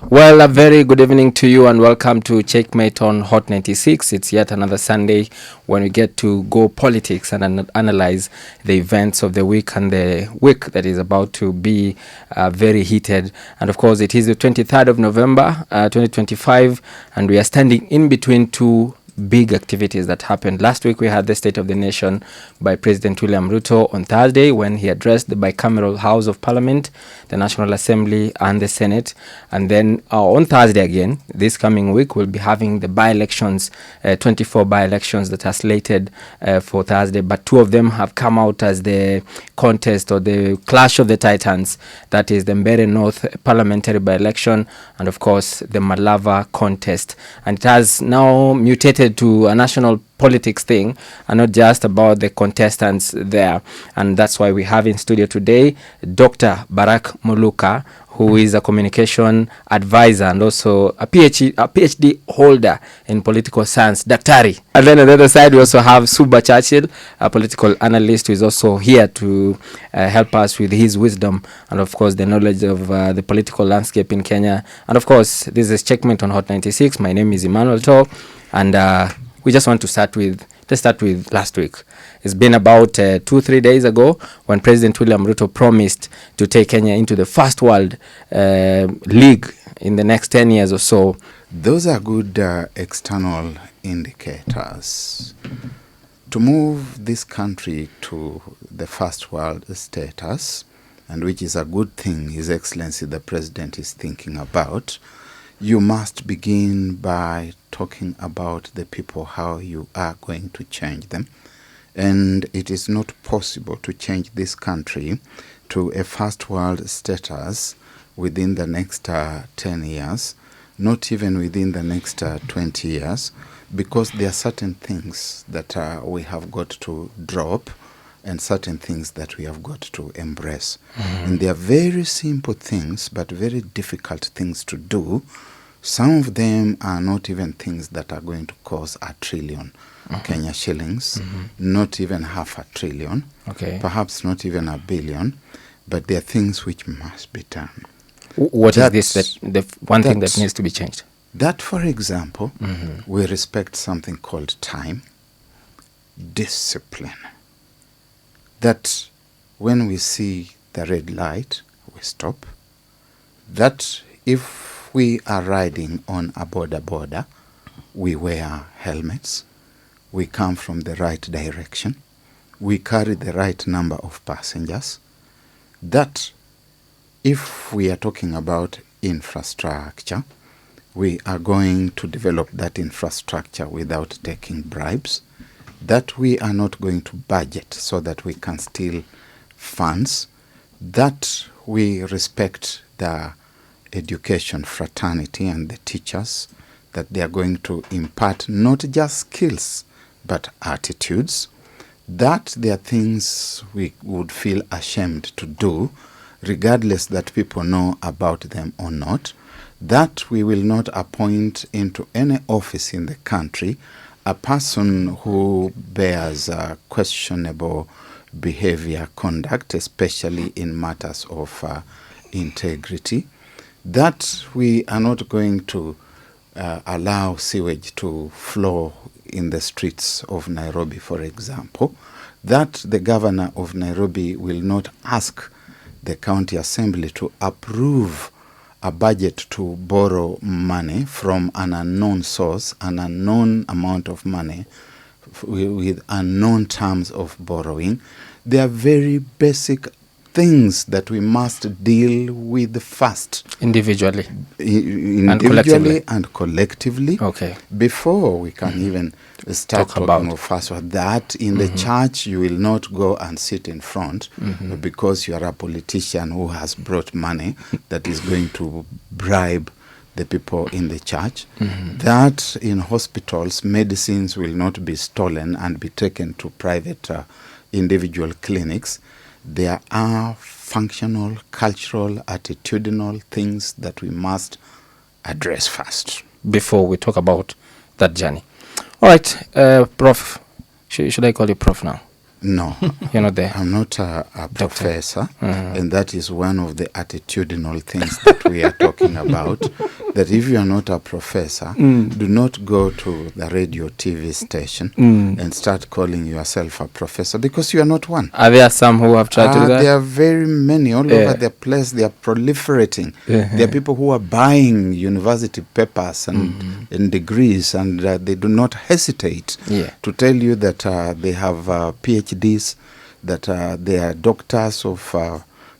Well, a very good evening to you and welcome to Checkmate on Hot 96. It's yet another Sunday when we get to go politics and analyze the events of the week and the week that is about to be very heated. And of course, it is the 23rd of November, 2025, and we are standing in between two big activities that happened. Last week, we had the State of the Nation by President William Ruto on Thursday when he addressed the bicameral House of Parliament, the National Assembly and the Senate. And then on Thursday again, this coming week, we'll be having the by-elections, 24 by-elections that are slated for Thursday. But two of them have come out as the contest or the clash of the titans. That is the Mbeere North parliamentary by-election and, of course, the Malava contest. And it has now mutated to a national politics thing and not just about the contestants there. And that's why we have in studio today Dr. Barak Muluka, who is a communication advisor and also a PhD holder in political science, Daktari. And then on the other side, we also have Suba Churchill, a political analyst who is also here to help us with his wisdom and, of course, the knowledge of the political landscape in Kenya. And, of course, this is Checkmate on Hot 96. My name is Emmanuel To, and we just want to start with last week. It's been about 2-3 days ago when President William Ruto promised to take Kenya into the first world league in the next 10 years or so. Those are good external indicators. To move this country to the first world status, and which is a good thing His Excellency the President is thinking about, you must begin by talking about the people, how you are going to change them. And it is not possible to change this country to a first world status within the next 10 years, not even within the next 20 years, because there are certain things that we have got to drop and certain things that we have got to embrace. And they are very simple things, but very difficult things to do. Some of them are not even things that are going to cost $1 trillion Kenya shillings, not even $500 billion, perhaps not even $1 billion, but there are things which must be done. What is this, the one thing that needs to be changed? That, for example, we respect something called time, discipline. That when we see the red light, we stop. That if we are riding on a border, we wear helmets, we come from the right direction, we carry the right number of passengers. That if we are talking about infrastructure, we are going to develop that infrastructure without taking bribes. That we are not going to budget so that we can steal funds. That we respect the education fraternity and the teachers, that they are going to impart not just skills but attitudes. That there are things we would feel ashamed to do regardless that people know about them or not. That we will not appoint into any office in the country a person who bears questionable behavior, conduct, especially in matters of integrity. That we are not going to allow sewage to flow in the streets of Nairobi, for example. That the governor of Nairobi will not ask the county assembly to approve a budget to borrow money from an unknown source, an unknown amount of money with unknown terms of borrowing. They are very basic things that we must deal with first. Individually and collectively. Okay. Before we can even start talking about first. That in the church you will not go and sit in front because you are a politician who has brought money that is going to bribe the people in the church. That in hospitals medicines will not be stolen and be taken to private individual clinics. There are functional, cultural, attitudinal things that we must address first before we talk about that journey. All right, Prof. Should I call you Prof now? No, You're not there. I'm not a professor, Mhm. and that is one of the attitudinal things that we are talking about. That if you are not a professor, do not go to the radio TV station and start calling yourself a professor, because you are not one. Are there some who have tried to do that? There are very many all Yeah. over the place. They are proliferating. There are people who are buying university papers and degrees, and they do not hesitate Yeah. to tell you that they have PhDs, that they are doctors of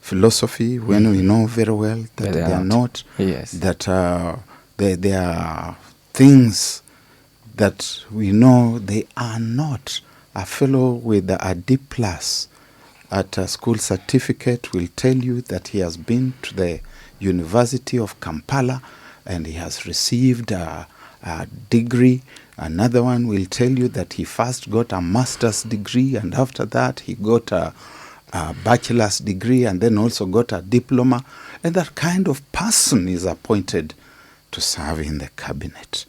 philosophy, when we know very well that They are they are not. Yes. That they are things that we know they are not. A fellow with a D plus at a school certificate will tell you that he has been to the University of Kampala and he has received a degree. Another one will tell you that he first got a master's degree, and after that he got a bachelor's degree, and then also got a diploma. And that kind of person is appointed to serve in the cabinet.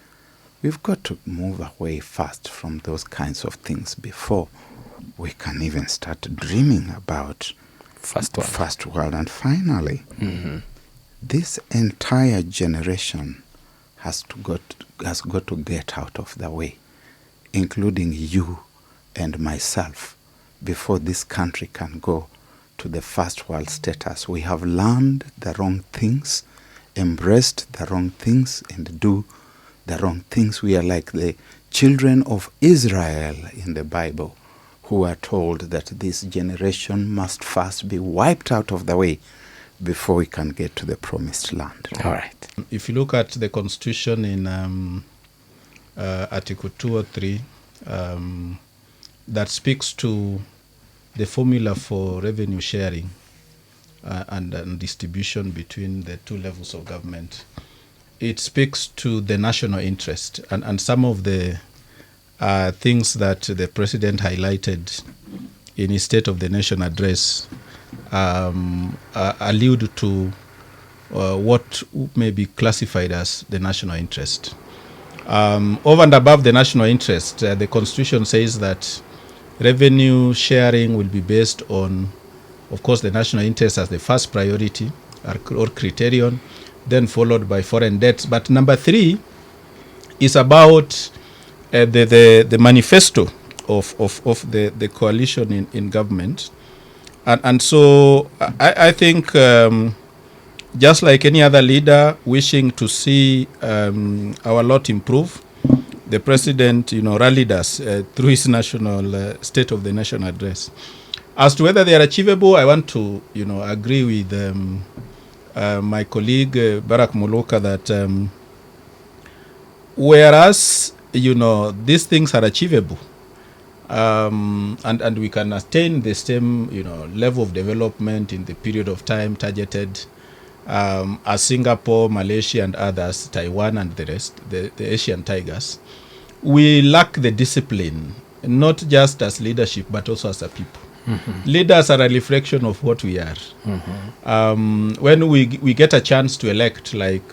We've got to move away fast from those kinds of things before we can even start dreaming about first world. And finally, this entire generation has got to get out of the way, including you and myself, before this country can go to the first world status. We have learned the wrong things, embraced the wrong things, and do the wrong things. We are like the children of Israel in the Bible, who are told that this generation must first be wiped out of the way before we can get to the promised land. All right. If you look at the Constitution in Article 2 or 3, that speaks to the formula for revenue sharing and distribution between the two levels of government. It speaks to the national interest, and some of the things that the president highlighted in his State of the Nation address allude to what may be classified as the national interest. Over and above the national interest, the Constitution says that revenue sharing will be based on, of course, the national interest as the first priority or criterion, then followed by foreign debts. But number 3 is about the manifesto of the coalition in government. And so I think just like any other leader wishing to see our lot improve, the president, rallied us through his national State of the Nation address. As to whether they are achievable, I want to, agree with my colleague Barack Moloka that whereas, these things are achievable, and we can attain the same, level of development in the period of time targeted as Singapore, Malaysia, and others, Taiwan, and the rest, the Asian tigers. We lack the discipline, not just as leadership, but also as a people. Leaders are a reflection of what we are. When we get a chance to elect, like,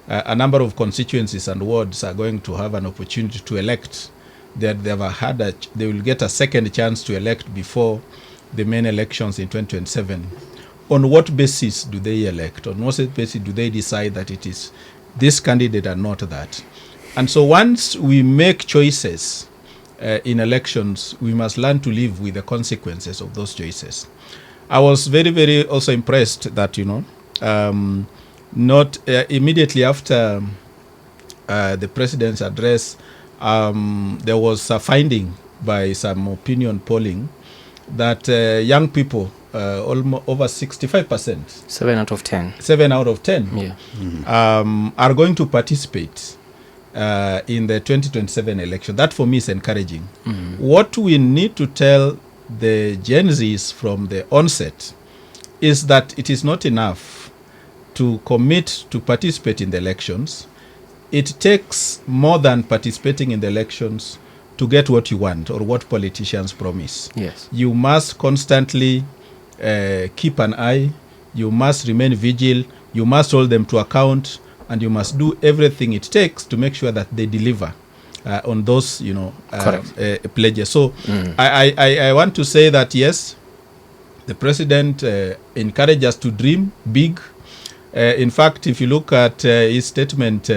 a number of constituencies and wards are going to have an opportunity to elect, they will get a second chance to elect before the main elections in 2027. On what basis do they elect? On what basis do they decide that it is this candidate and not that? And so once we make choices in elections, we must learn to live with the consequences of those choices. I was very, very also impressed that, not immediately after the president's address, there was a finding by some opinion polling that young people, almost over 65%, 7 out of 10. 7 out of 10, Yeah. are going to participate in the 2027 election. That for me is encouraging. What we need to tell the Gen Zs from the onset is that it is not enough to commit to participate in the elections. It takes more than participating in the elections to get what you want or what politicians promise. Yes. You must constantly keep an eye. You must remain vigilant. You must hold them to account, and you must do everything it takes to make sure that they deliver. on those, Correct. pledges. So I want to say that yes, the president encouraged us to dream big. In fact, if you look at his statement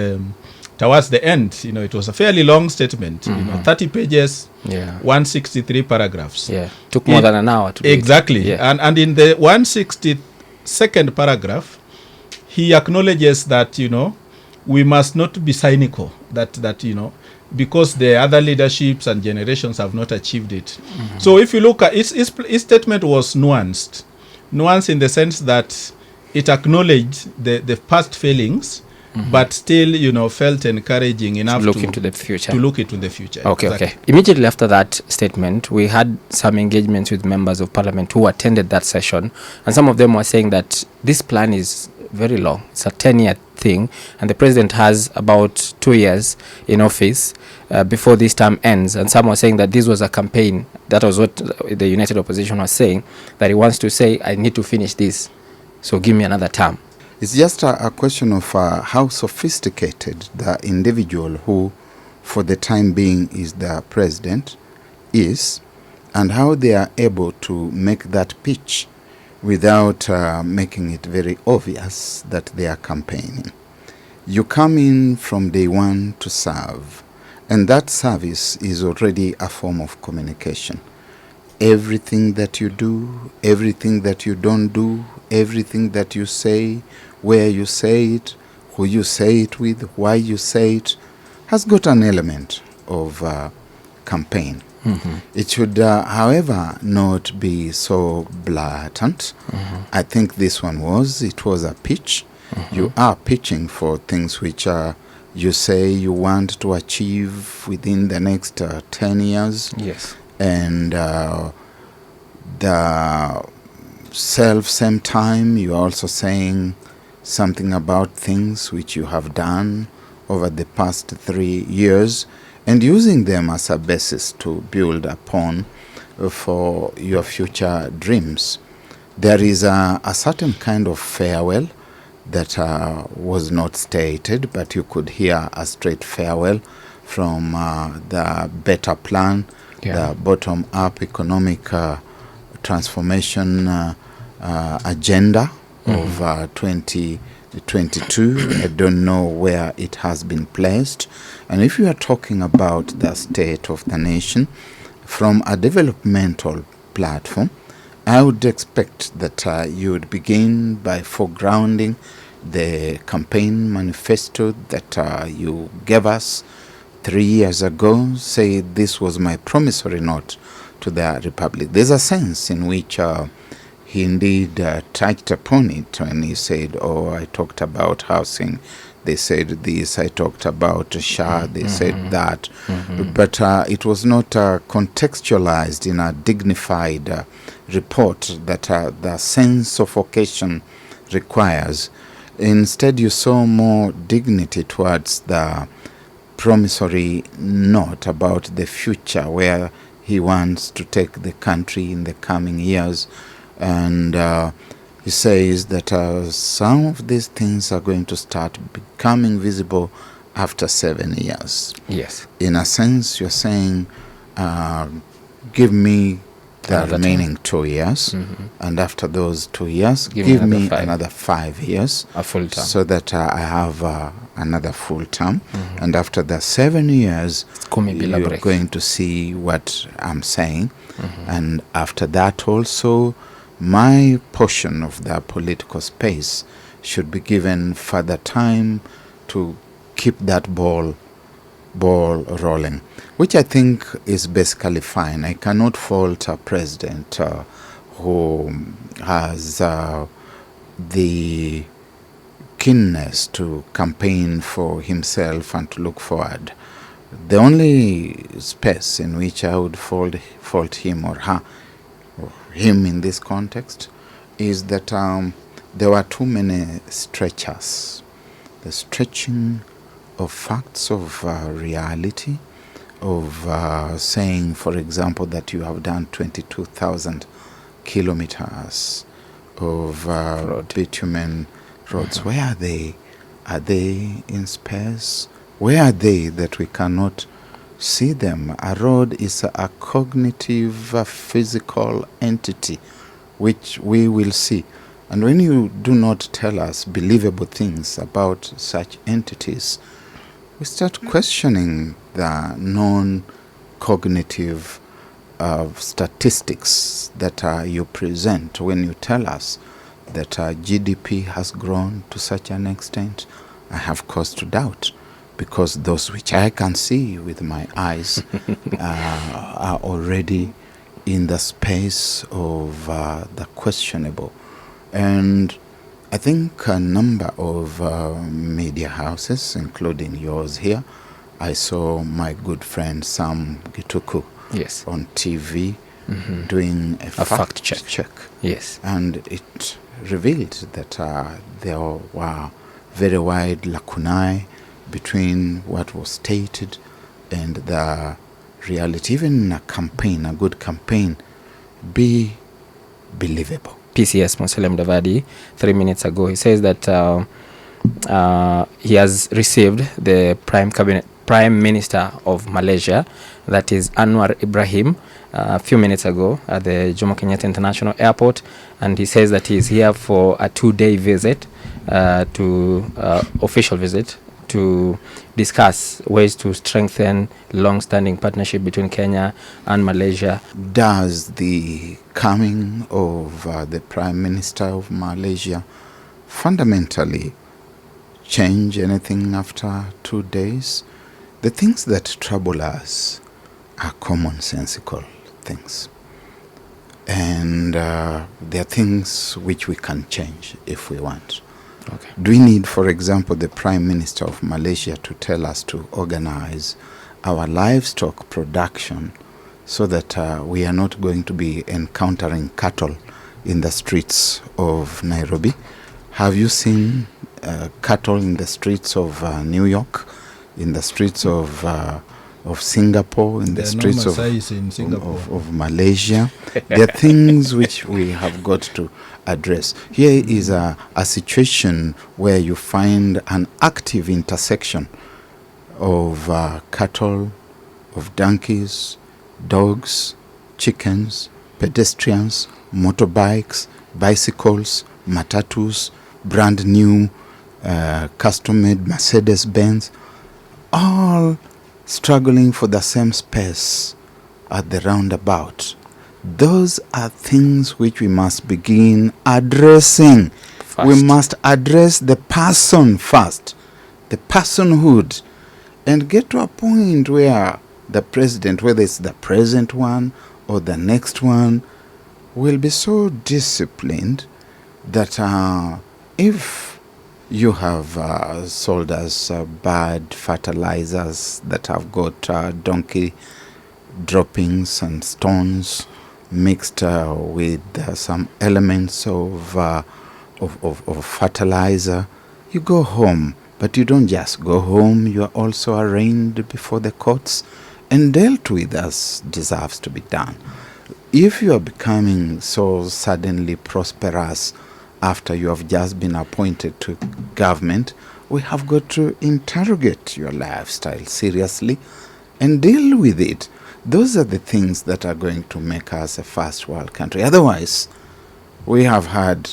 towards the end, it was a fairly long statement, 30 pages, 163 paragraphs. Yeah, took more than an hour to do exactly. it. Yeah. And in the 162nd paragraph, he acknowledges that, we must not be cynical, that because the other leaderships and generations have not achieved it. So if you look at his statement was nuanced in the sense that it acknowledged the past failings, but still, felt encouraging enough to look into the future. Okay. Okay. Immediately after that statement, we had some engagements with members of parliament who attended that session, and some of them were saying that this plan is very long. It's a 10-year thing, and the president has about 2 years in office before this term ends. And some were saying that this was a campaign. That was what the United Opposition was saying, that he wants to say, I need to finish this, so give me another term. It's just a question of how sophisticated the individual who, for the time being, is the president is, and how they are able to make that pitch without making it very obvious that they are campaigning. You come in from day one to serve, and that service is already a form of communication. Everything that you do, everything that you don't do, everything that you say, where you say it, who you say it with, why you say it, has got an element of campaign. It should, however, not be so blatant. I think this one was a pitch. You are pitching for things which you say you want to achieve within the next 10 years. Yes. And the same time, you're also saying something about things which you have done over the past 3 years, and using them as a basis to build upon for your future dreams. There is a certain kind of farewell that was not stated, but you could hear a straight farewell from the better plan, the bottom-up economic transformation agenda of 2022. I don't know where it has been placed. And if you are talking about the state of the nation from a developmental platform, I would expect that you would begin by foregrounding the campaign manifesto that you gave us 3 years ago. Say this was my promissory note to the Republic. There's a sense in which he indeed touched upon it when he said, I talked about housing. They said this, I talked about SHA, they said that. But it was not contextualized in a dignified report that the sense of occasion requires. Instead, you saw more dignity towards the promissory note about the future, where he wants to take the country in the coming years. And he says that some of these things are going to start becoming visible after 7 years. Yes. In a sense, you're saying, give me the remaining 2 years, and after those 2 years, give me another 5 years, a full term, so that I have another full term. And after the 7 years, you're going to see what I'm saying. And after that also, my portion of the political space should be given further time to keep that ball rolling, which I think is basically fine. I cannot fault a president who has the keenness to campaign for himself and to look forward. The only space in which I would fault him or her, or him in this context, is that there were too many stretchers. The stretching of facts, of reality, of saying, for example, that you have done 22,000 kilometers of bitumen roads. Where are they? Are they in space? Where are they that we cannot see them. A road is a cognitive, physical entity which we will see. And when you do not tell us believable things about such entities, we start questioning the non-cognitive statistics that you present when you tell us that GDP has grown to such an extent. I have cause to doubt, because those which I can see with my eyes are already in the space of the questionable. And I think a number of media houses, including yours here, I saw my good friend Sam Gituku on TV doing a fact check. Yes. And it revealed that there were very wide lacunae between what was stated and the reality. Even in a campaign, a good campaign, be believable. PCS Musalia Mudavadi 3 minutes ago, he says that he has received the Prime Minister of Malaysia, that is Anwar Ibrahim, a few minutes ago at the Jomo Kenyatta International Airport, and he says that he is here for a 2-day visit, official visit, to discuss ways to strengthen long-standing partnership between Kenya and Malaysia. Does the coming of the Prime Minister of Malaysia fundamentally change anything after 2 days? The things that trouble us are commonsensical things. And there are things which we can change if we want. Okay. Do we need, for example, the Prime Minister of Malaysia to tell us to organize our livestock production so that we are not going to be encountering cattle in the streets of Nairobi? Have you seen cattle in the streets of New York, in the streets of Singapore, in the streets of Malaysia? There are things which we have got to address. Here is a situation where you find an active intersection of cattle, of donkeys, dogs, chickens, pedestrians, motorbikes, bicycles, matatus, brand new custom-made Mercedes-Benz, all struggling for the same space at the roundabout. Those are things which we must begin addressing. First. We must address the person first, the personhood, and get to a point where the president, whether it's the present one or the next one, will be so disciplined that if you have sold us bad fertilizers that have got donkey droppings and stones mixed with some elements of fertilizer, you go home. But you don't just go home, you are also arraigned before the courts and dealt with as deserves to be done. If you are becoming so suddenly prosperous after you have just been appointed to government, we have got to interrogate your lifestyle seriously and deal with it. Those are the things that are going to make us a first world country. Otherwise, we have had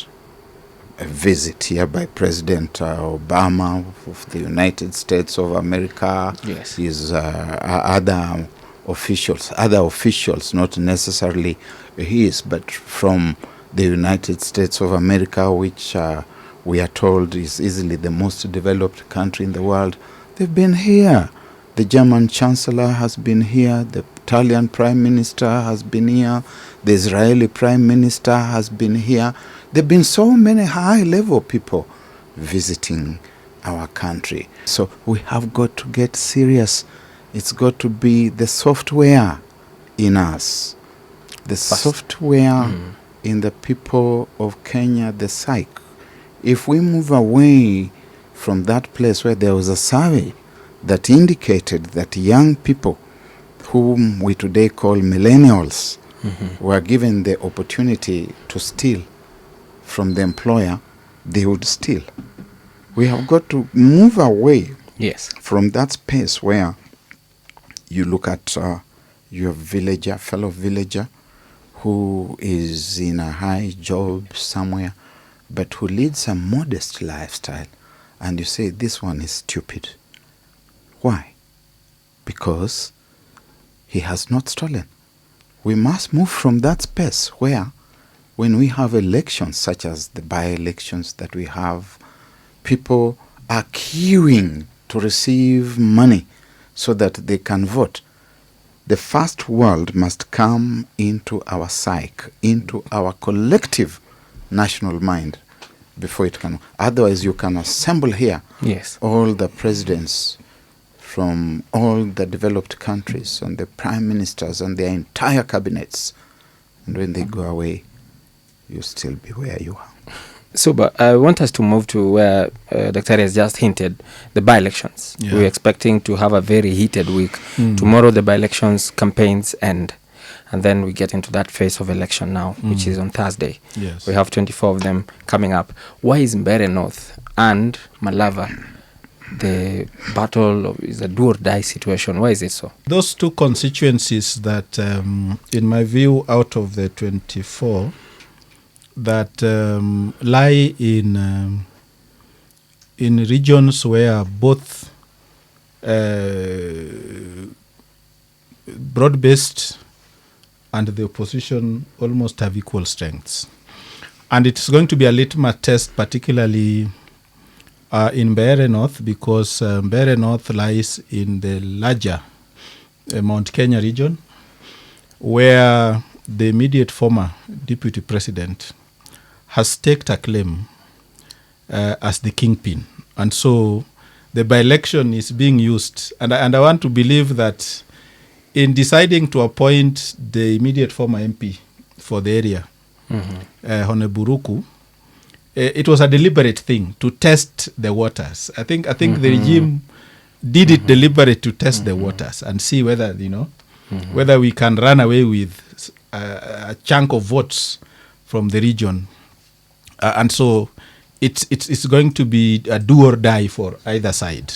a visit here by President Obama of the United States of America. Yes. His other officials, not necessarily his, but from the United States of America, which we are told is easily the most developed country in the world. They've been here. The German Chancellor has been here. The Italian Prime Minister has been here. The Israeli Prime Minister has been here. There have been so many high-level people visiting our country. So we have got to get serious. It's got to be the software in us. The software in the people of Kenya, the psyche. If we move away from that place where there was a survey that indicated that young people, whom we today call millennials, were given the opportunity to steal from the employer, they would steal. We have got to move away Yes. from that space where You look at your villager, fellow villager, who is in a high job somewhere, but who leads a modest lifestyle, and you say, this one is stupid. Why? Because he has not stolen. We must move from that space where, when we have elections such as the by-elections that we have, people are queuing to receive money so that they can vote. The first world must come into our psyche, into our collective national mind before it can. Otherwise, you can assemble here all the presidents from all the developed countries and the prime ministers and their entire cabinets. And when they go away, you'll still be where you are. Super. I want us to move to where Dr. has just hinted, the by-elections. Yeah. We're expecting to have a very heated week. Tomorrow the by-elections campaigns end. And then we get into that phase of election now, which is on Thursday. Yes. We have 24 of them coming up. Why is Mbeere North and Malava the battle is a do-or-die situation? Why is it so? Those two constituencies that, in my view, out of the 24, that lie in regions where both broad-based and the opposition almost have equal strengths. And it's going to be a litmus test, particularly in Mbeere North, because Mbeere North lies in the larger Mount Kenya region, where the immediate former deputy president has staked a claim as the kingpin. And so the by-election is being used. And I want to believe that in deciding to appoint the immediate former MP for the area, Honeburuku, it was a deliberate thing to test the waters. I think the regime did it deliberate to test the waters and see whether, whether we can run away with a chunk of votes from the region. And so it's going to be a do or die for either side.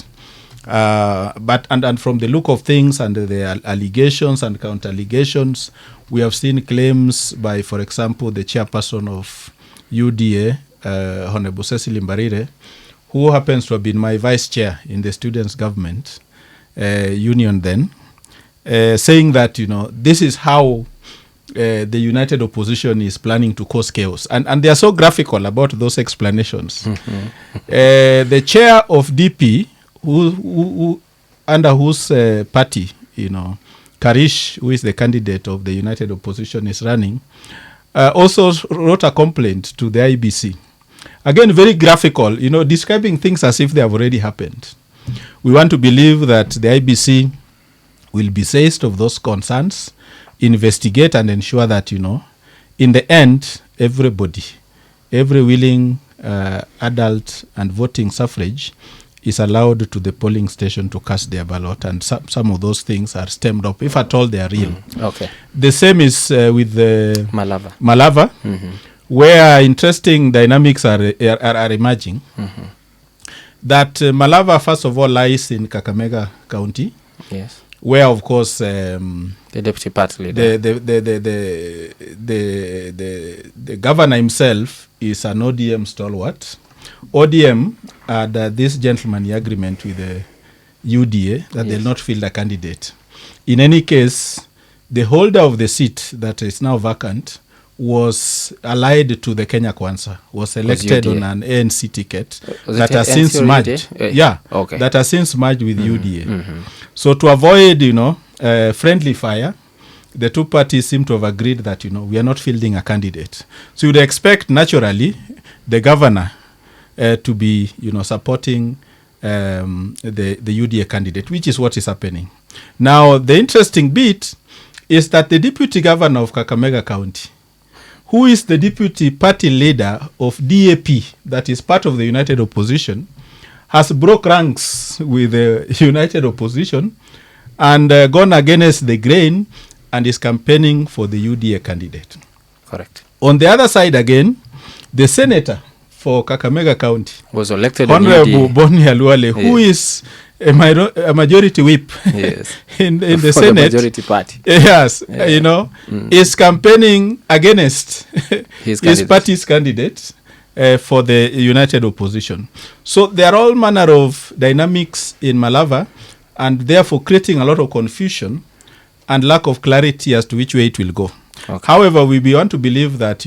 But from the look of things and the allegations and counter-allegations, we have seen claims by, for example, the chairperson of UDA, Honorable Cecily Mbeere, who happens to have been my vice chair in the students' government union then, saying that, this is how the united opposition is planning to cause chaos. And they are so graphical about those explanations. The chair of DP, who under whose party, Karish, who is the candidate of the united opposition, is running, also wrote a complaint to the IBC. Again, very graphical, describing things as if they have already happened. We want to believe that the IBC will be seized of those concerns, investigate and ensure that, in the end, everybody, every willing adult and voting suffrage is allowed to the polling station to cast their ballot, and some of those things are stemmed up, if at all they are real. Okay. The same is with the Malava, where interesting dynamics are emerging. That Malava, first of all, lies in Kakamega County. Yes. Where, of course, the deputy party leader, the governor himself is an ODM stalwart. ODM had this gentlemanly agreement with the UDA that they'll not field a candidate. In any case, the holder of the seat that is now vacant was allied to the Kenya Kwanza, was elected on an ANC ticket that has since merged. That has since merged with UDA. So to avoid, friendly fire, the two parties seem to have agreed that, we are not fielding a candidate. So you'd expect, naturally, the governor to be, supporting the UDA candidate, which is what is happening. Now, the interesting bit is that the deputy governor of Kakamega County, who is the deputy party leader of DAP, that is part of the united opposition, has broke ranks with the united opposition and gone against the grain and is campaigning for the UDA candidate. Correct. On the other side again, the senator for Kakamega County was elected Honorable Boni Aluale, who is a majority whip Yes. in the For Senate. the majority party. Yes, Yeah. is campaigning against His his candidate. party's candidate for the united opposition. So there are all manner of dynamics in Malava, and therefore creating a lot of confusion and lack of clarity as to which way it will go. Okay. However, we want to believe that,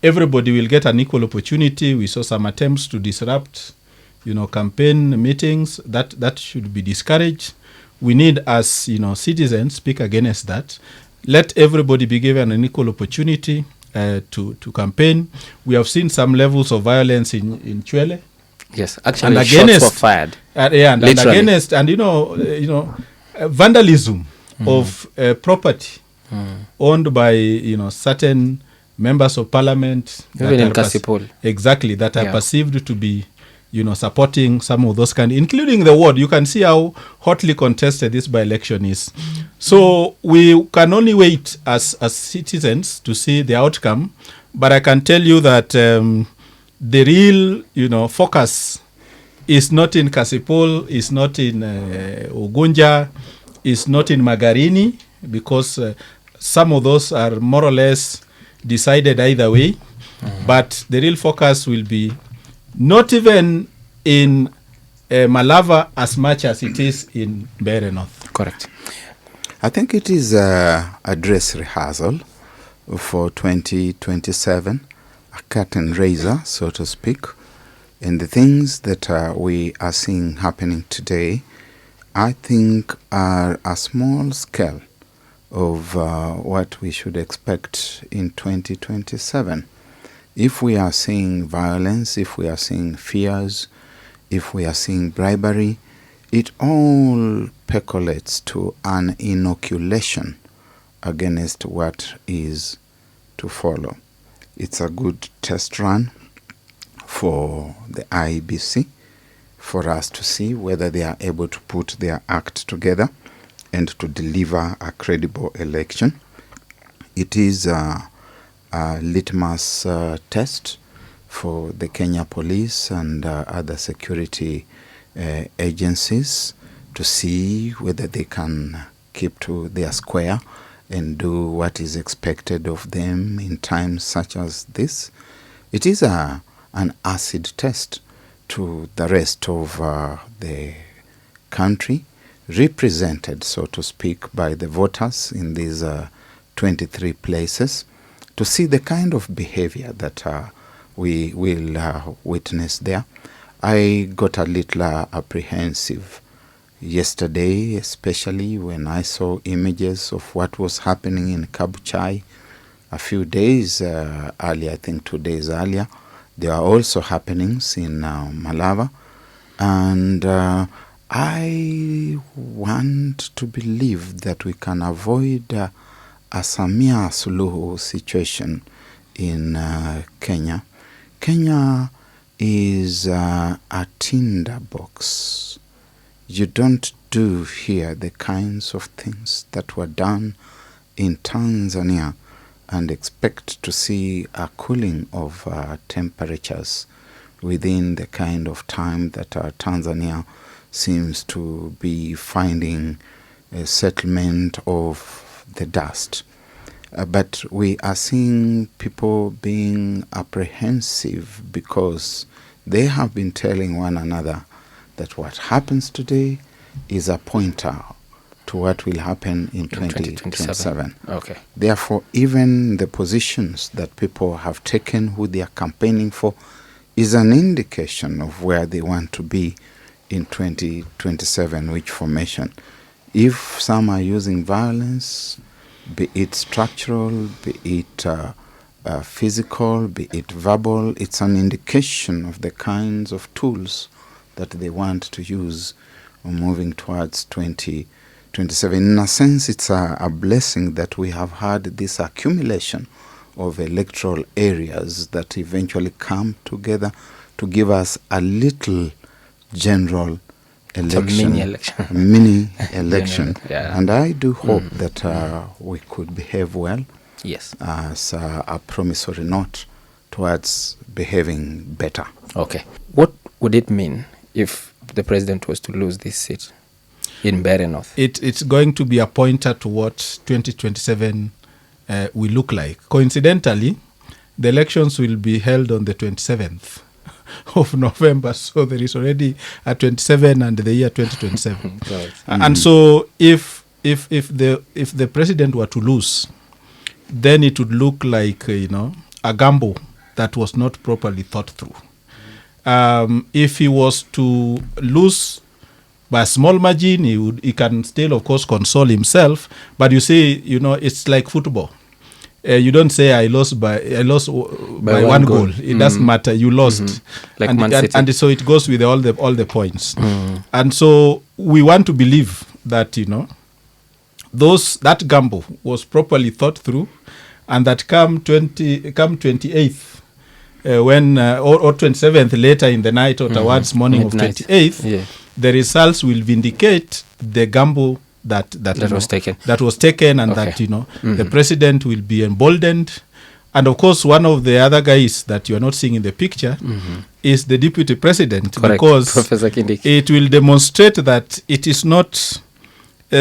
everybody will get an equal opportunity. We saw some attempts to disrupt, campaign meetings. That should be discouraged. We need, as citizens, speak against that. Let everybody be given an equal opportunity to campaign. We have seen some levels of violence in Chwele. Yes, actually, And shots against- were fired. And Literally. against, and vandalism of property owned by certain members of parliament, Even in that are Kasipul. exactly, that are Yeah. perceived to be supporting some of those including the ward. You can see how hotly contested this by-election is. So we can only wait as citizens to see the outcome, but I can tell you that the real focus is not in Kasipul, is not in Ugunja, is not in Magarini, because some of those are more or less decided either way. But the real focus will be not even in Malava as much as it is in Mbeere North. Correct. I think it is a dress rehearsal for 2027, a curtain raiser, so to speak. And the things that we are seeing happening today, I think, are a small scale of what we should expect in 2027. If we are seeing violence, if we are seeing fears, if we are seeing bribery, it all percolates to an inoculation against what is to follow. It's a good test run for the IEBC, for us to see whether they are able to put their act together and to deliver a credible election. It is a litmus test for the Kenya Police and other security agencies to see whether they can keep to their square and do what is expected of them in times such as this. It is an acid test to the rest of the country, represented, so to speak, by the voters in these 23 places, to see the kind of behavior that we will witness there. I got a little apprehensive yesterday, especially when I saw images of what was happening in Kabuchai a few days earlier, I think 2 days earlier. There are also happenings in Malava. And I want to believe that we can avoid a Samia Suluhu situation in Kenya. Kenya is a tinderbox. You don't do here the kinds of things that were done in Tanzania and expect to see a cooling of temperatures within the kind of time that Tanzania seems to be finding a settlement of the dust. But we are seeing people being apprehensive because they have been telling one another that what happens today is a pointer to what will happen in 2027. Okay. Therefore, even the positions that people have taken, who they are campaigning for, is an indication of where they want to be in 2027, which formation. If some are using violence, be it structural, be it physical, be it verbal, it's an indication of the kinds of tools that they want to use moving towards 2027. In a sense, it's a blessing that we have had this accumulation of electoral areas that eventually come together to give us a little general election. Mini election. Mini election. General, yeah. And I do hope that we could behave well Yes. as a promissory note towards behaving better. Okay. What would it mean if the president was to lose this seat in Mbeere North? It's going to be a pointer to what 2027 will look like. Coincidentally, the elections will be held on the 27th of November, so there is already a 27 and the year 2027. Right. And so if the president were to lose, then it would look like a gamble that was not properly thought through. If he was to lose by a small margin, he can still, of course, console himself. But you see, it's like football. You don't say I lost by one goal. It doesn't matter. You lost, Like Man City. and so it goes with all the points. And so we want to believe that that gamble was properly thought through, and that come 28th. When or 27th later in the night or towards morning midnight of 28th, the results will vindicate the gamble that was taken, and that the president will be emboldened. And of course, one of the other guys that you are not seeing in the picture is the deputy president. Correct. Because Professor Kindiki. It will demonstrate that it is not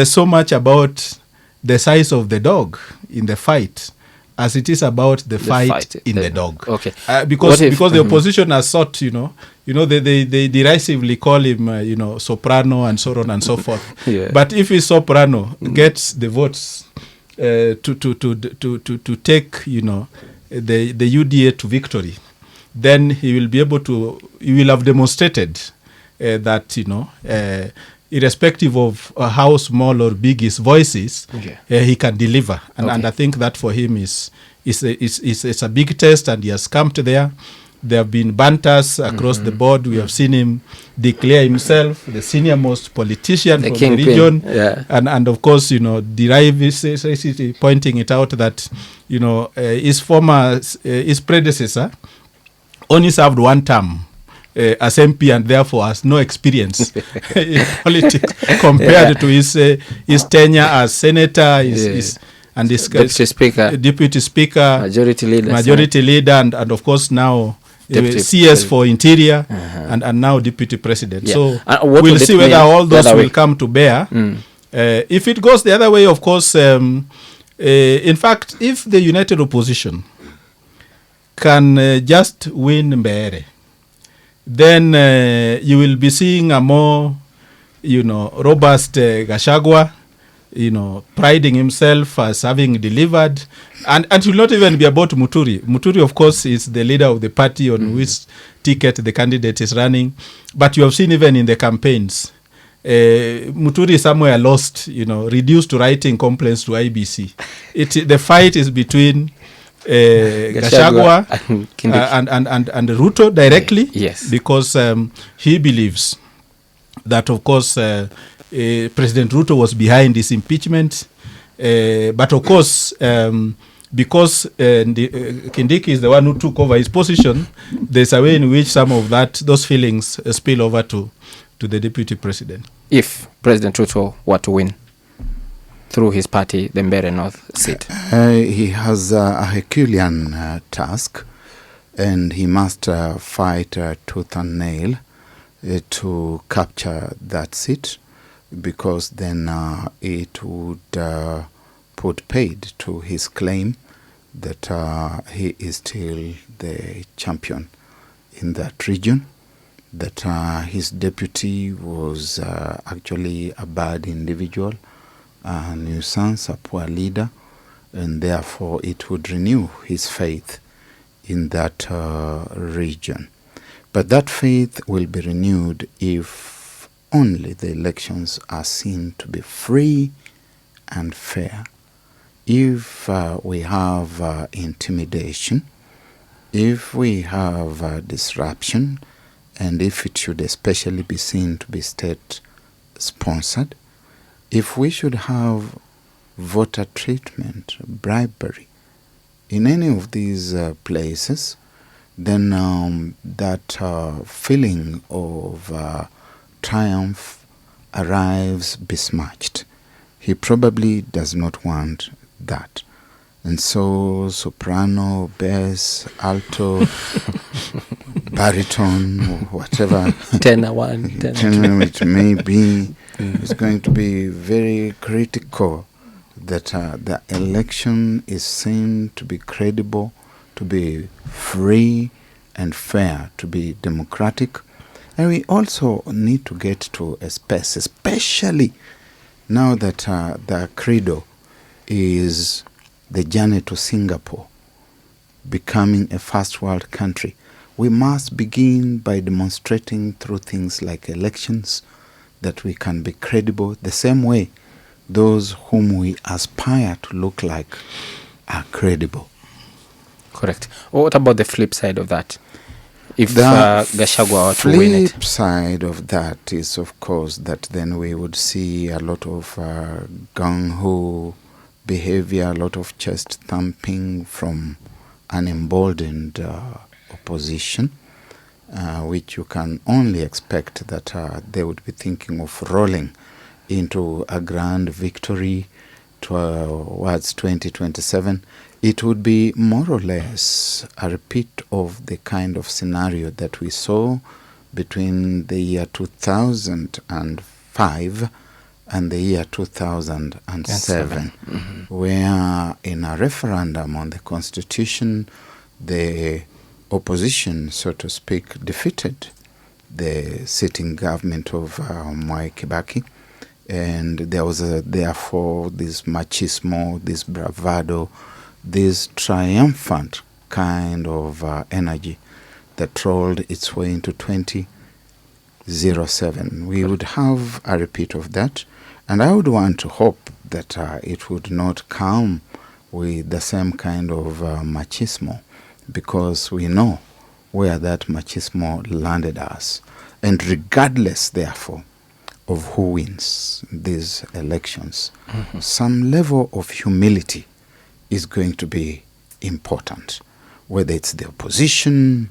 so much about the size of the dog in the fight as it is about the fight in the dog. Okay. Because the opposition has sought, they derisively call him, soprano and so on and so forth. Yeah. But if his soprano gets the votes to take, the UDA to victory, then he will have demonstrated that, irrespective of how small or big his voice is, he can deliver. And I think that for him is a big test, and he has come to there. There have been banters across the board. We have seen him declare himself the senior-most politician from the region. And of course, pointing it out that, his predecessor only served one term as MP, and therefore has no experience in politics compared to his tenure as senator, his deputy speaker, majority leader, and of course now CS for interior, and now deputy president. So we'll see whether all those will come to bear. If it goes the other way, of course, in fact, if the united opposition can just win Mbeere, then you will be seeing a more, robust Gachagua, priding himself as having delivered. And it will not even be about Muturi. Muturi, of course, is the leader of the party on which ticket the candidate is running. But you have seen even in the campaigns, Muturi is somewhere lost, reduced to writing complaints to IBC. The fight is between Gachagua and Ruto directly, because he believes that, of course, President Ruto was behind his impeachment, but of course, because Kindiki is the one who took over his position, there's a way in which some of those feelings spill over to the deputy president. If President Ruto were to win through his party, the Mbeere North seat, he has a Herculean task, and he must fight tooth and nail to capture that seat, because then it would put paid to his claim that he is still the champion in that region, that his deputy was actually a bad individual, a nuisance, a poor leader, and therefore it would renew his faith in that region. But that faith will be renewed if only the elections are seen to be free and fair. If we have intimidation, if we have disruption, and if it should especially be seen to be state-sponsored, if we should have voter treatment, bribery, in any of these places, then that feeling of triumph arrives besmirched. He probably does not want that. And so soprano, bass, alto, baritone, or whatever tenor one, tenor tenor it may be, is going to be very critical that the election is seen to be credible, to be free and fair, to be democratic. And we also need to get to a space, especially now that the credo is the journey to Singapore, becoming a first world country. We must begin by demonstrating through things like elections that we can be credible, the same way those whom we aspire to look like are credible. Correct. What about the flip side of that? If Gachagua were to win it? The flip side of that is, of course, that then we would see a lot of gung-ho behavior, a lot of chest thumping from an emboldened opposition, which you can only expect that they would be thinking of rolling into a grand victory towards 2027. It would be more or less a repeat of the kind of scenario that we saw between the year 2005 and the year 2007, where in a referendum on the Constitution, the opposition, so to speak, defeated the sitting government of Mwai Kibaki. And there was therefore this machismo, this bravado, this triumphant kind of energy that rolled its way into 2007. We would have a repeat of that, and I would want to hope that it would not come with the same kind of machismo, because we know where that machismo landed us. And regardless, therefore, of who wins these elections, some level of humility is going to be important, whether it's the opposition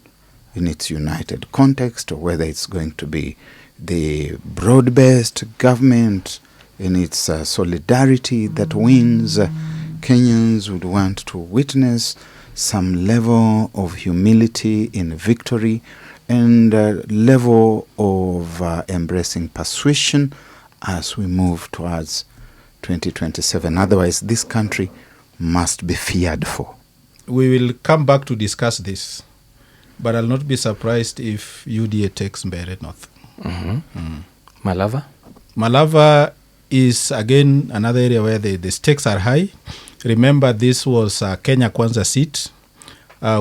in its united context, or whether it's going to be the broad-based government in its solidarity that wins. Kenyans would want to witness some level of humility in victory and level of embracing persuasion as we move towards 2027. Otherwise, this country must be feared for. We will come back to discuss this, but I'll not be surprised if UDA takes Mbeere North. Malava? Malava is, again, another area where the stakes are high. Remember, this was Kenya Kwanza seat,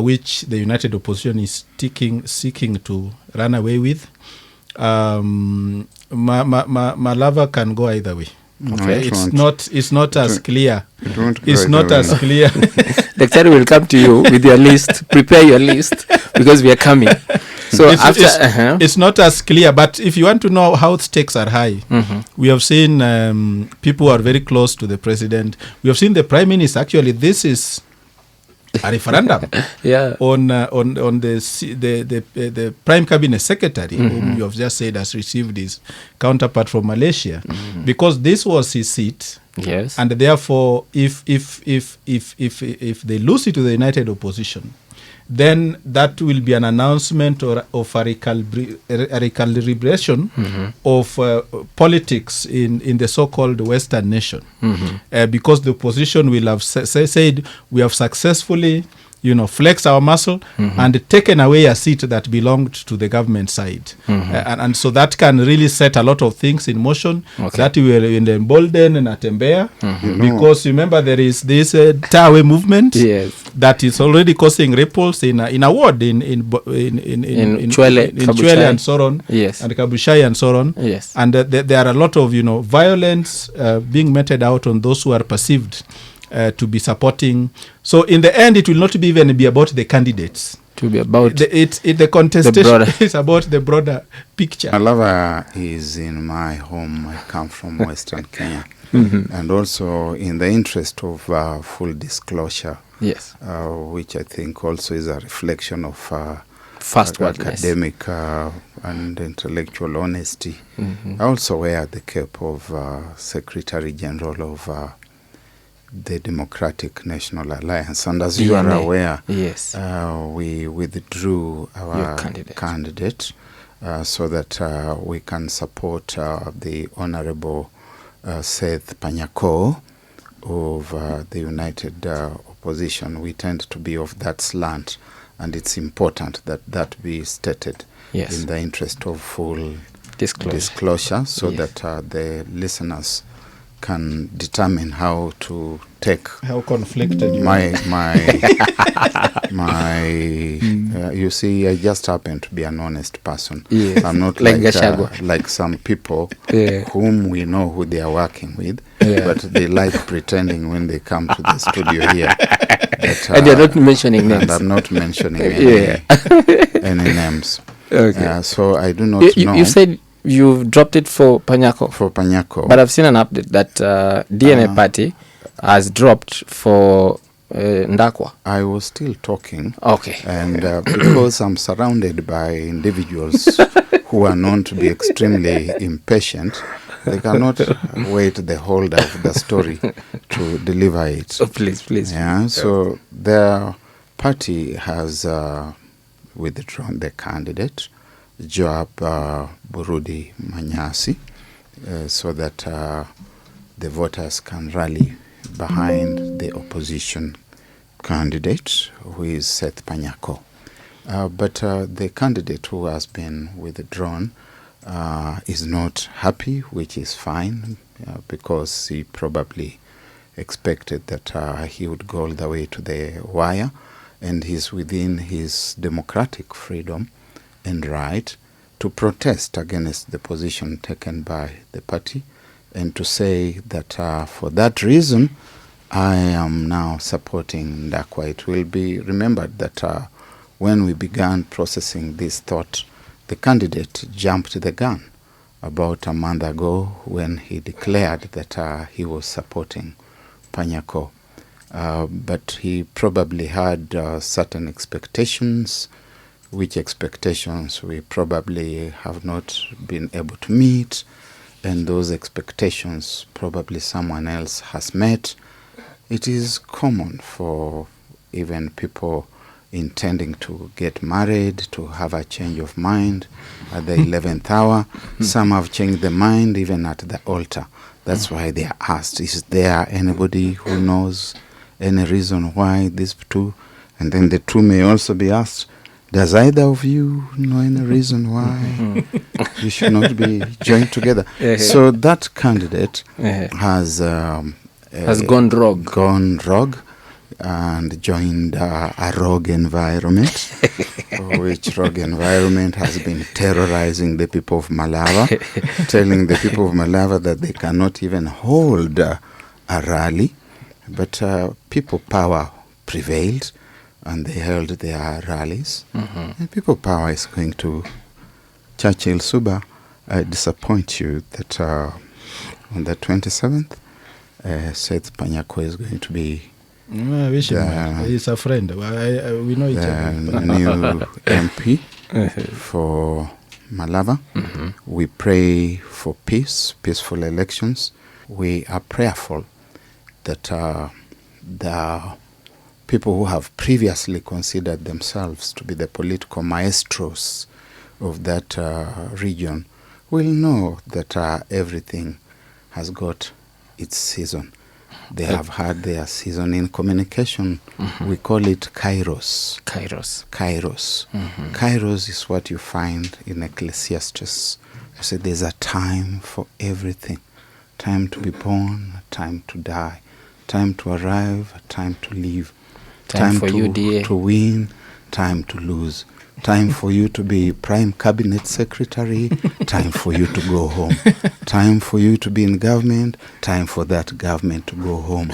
which the United Opposition is seeking to run away with. Malava can go either way. Okay. It's not as clear. It's not as clear. Dr. will come to you with your list. Prepare your list, because we are coming. So it's not as clear, but if you want to know how stakes are high, we have seen people who are very close to the president. We have seen the prime minister. Actually, this is a referendum on the prime cabinet secretary, whom you have just said has received his counterpart from Malaysia, because this was his seat. Yes, and therefore, if they lose it to the United Opposition, then that will be an announcement of a recalibration of politics in the so-called Western nation, because the opposition will have said we have successfully, flexed our muscle and taken away a seat that belonged to the government side, and so that can really set a lot of things in motion. That we were in the emboldened and at Mbeere, because remember there is this Tawe movement that is already causing ripples in a ward in Chwele and Soron, and Kabuchai and Soron, and there are a lot of violence being meted out on those who are perceived to be supporting. So in the end, it will not even be about the candidates. To be about the contestation. It's about the broader picture. Malava is in my home. I come from Western Kenya, and also in the interest of full disclosure, which I think also is a reflection of academic and intellectual honesty. I also wear the cape of Secretary General of the Democratic National Alliance. And as you are DNA. aware, Yes. we withdrew Your our candidate. candidate so that we can support the Honorable Seth Panyako of the United Opposition. We tend to be of that slant, and it's important that that be stated Yes. in the interest of full Disclosure. so Yes. that the listeners can determine how to take How conflicted you are. my you see, I just happen to be an honest person. Yes. I'm not Like like Gachagua. like some people Yeah. whom we know who they are working with, Yeah. but they like pretending when they come to the studio here. That, And you're not mentioning and names. I'm not mentioning Yeah. any names. Okay. So I do not You, know you said you've dropped it for Panyako. for Panyako. But I've seen an update that DNA party has dropped for Ndakwa. I was still talking. Okay. And because I'm surrounded by individuals who are known to be extremely impatient, they cannot wait the holder of the story to deliver it. Oh, please. Yeah, so their party has withdrawn the candidate, Joab Burudi Manyasi, so that the voters can rally behind the opposition candidate, who is Seth Panyako. But the candidate who has been withdrawn is not happy, which is fine, because he probably expected that he would go all the way to the wire, and he's within his democratic freedom and right to protest against the position taken by the party, and to say that for that reason I am now supporting Ndakwa. It will be remembered that when we began processing this thought, the candidate jumped the gun about a month ago when he declared that he was supporting Panyako. But he probably had certain expectations, which expectations we probably have not been able to meet, and those expectations probably someone else has met. It is common for even people intending to get married to have a change of mind at the 11th hour. Some have changed their mind even at the altar. That's why they are asked, is there anybody who knows any reason why these two? And then the two may also be asked, does either of you know any reason why you should not be joined together? So that candidate has gone rogue. Gone rogue and joined a rogue environment, which rogue environment has been terrorizing the people of Malava, telling the people of Malava that they cannot even hold a rally. But people power prevailed, and they held their rallies. And people power is going to Churchill Suba. I disappoint you that on the 27th, Seth Panyako is going to be I wish him well. He's a friend. We know each the other. new MP for Malava. We pray for peace, peaceful elections. We are prayerful that the people who have previously considered themselves to be the political maestros of that region will know that everything has got its season. They have had their season in communication. We call it kairos. Kairos. Kairos is what you find in Ecclesiastes. You say there's a time for everything. Time to be born, time to die. Time to arrive, time to leave. Time for to, UDA. to win, time to lose. Time for you to be prime cabinet secretary, time for you to go home. Time for you to be in government, time for that government to go home.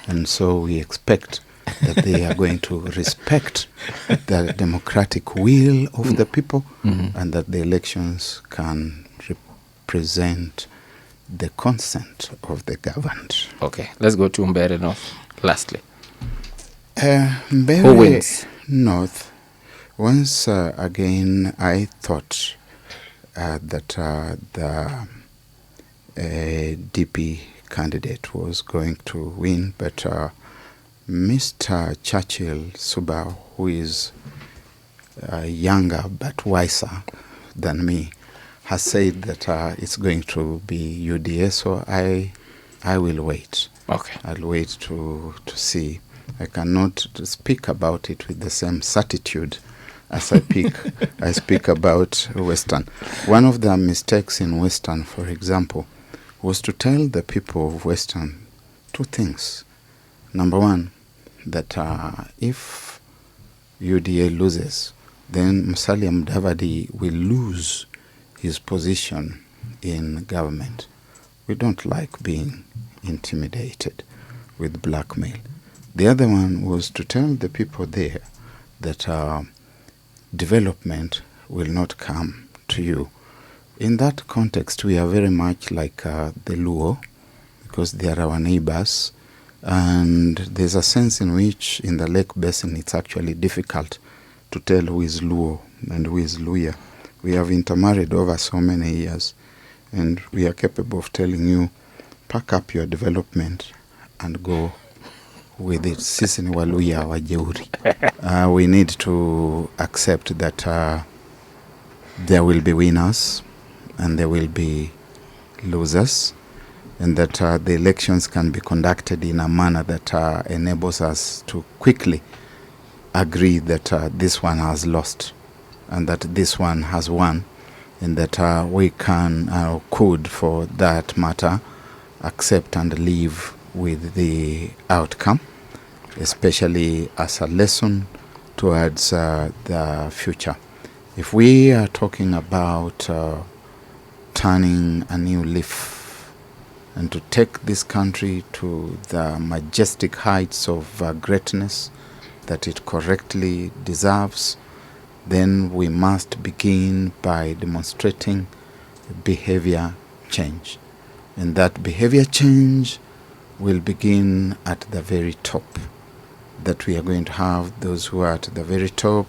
And so we expect that they are going to respect the democratic will of the people, and that the elections can represent the consent of the governed. Okay, let's go to Mbeere North. Lastly, Mbeere who wins? North. Once again, I thought that the DP candidate was going to win, but Mr. Churchill Suba, who is younger but wiser than me, has said that it's going to be UDA, so I will wait. Okay. I'll wait to see. I cannot speak about it with the same certitude as I speak about Western. One of the mistakes in Western, for example, was to tell the people of Western two things. Number one, that if UDA loses, then Musalia Mudavadi will lose his position in government. We don't like being intimidated with blackmail. The other one was to tell the people there that development will not come to you. In that context, we are very much like the Luo, because they are our neighbors, and there's a sense in which in the Lake Basin it's actually difficult to tell who is Luo and who is Luya. We have intermarried over so many years, and we are capable of telling you, pack up your development and go with it. Sisi ni Waluya wajeuri. We need to accept that there will be winners and there will be losers, and that the elections can be conducted in a manner that enables us to quickly agree that this one has lost and that this one has won, and that we can, could for that matter, accept and live with the outcome, especially as a lesson towards the future. If we are talking about turning a new leaf and to take this country to the majestic heights of greatness that it correctly deserves, then we must begin by demonstrating behavior change. And that behavior change will begin at the very top. That we are going to have those who are at the very top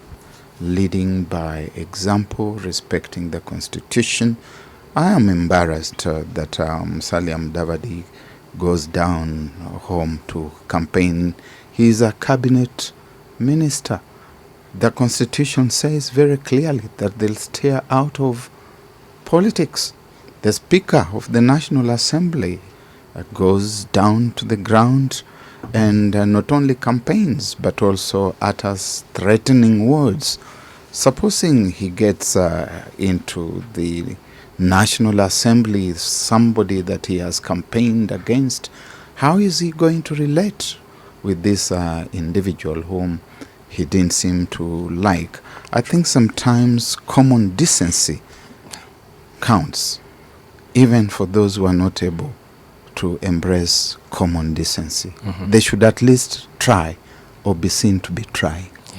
leading by example, respecting the Constitution. I am embarrassed that Musalia Mudavadi goes down home to campaign. He is a cabinet minister. The Constitution says very clearly that they'll stay out of politics. The Speaker of the National Assembly goes down to the ground and not only campaigns but also utters threatening words. Supposing he gets into the National Assembly, somebody that he has campaigned against, how is he going to relate with this individual whom he didn't seem to like? I think sometimes common decency counts, even for those who are not able to embrace common decency. Mm-hmm. They should at least try or be seen to be trying.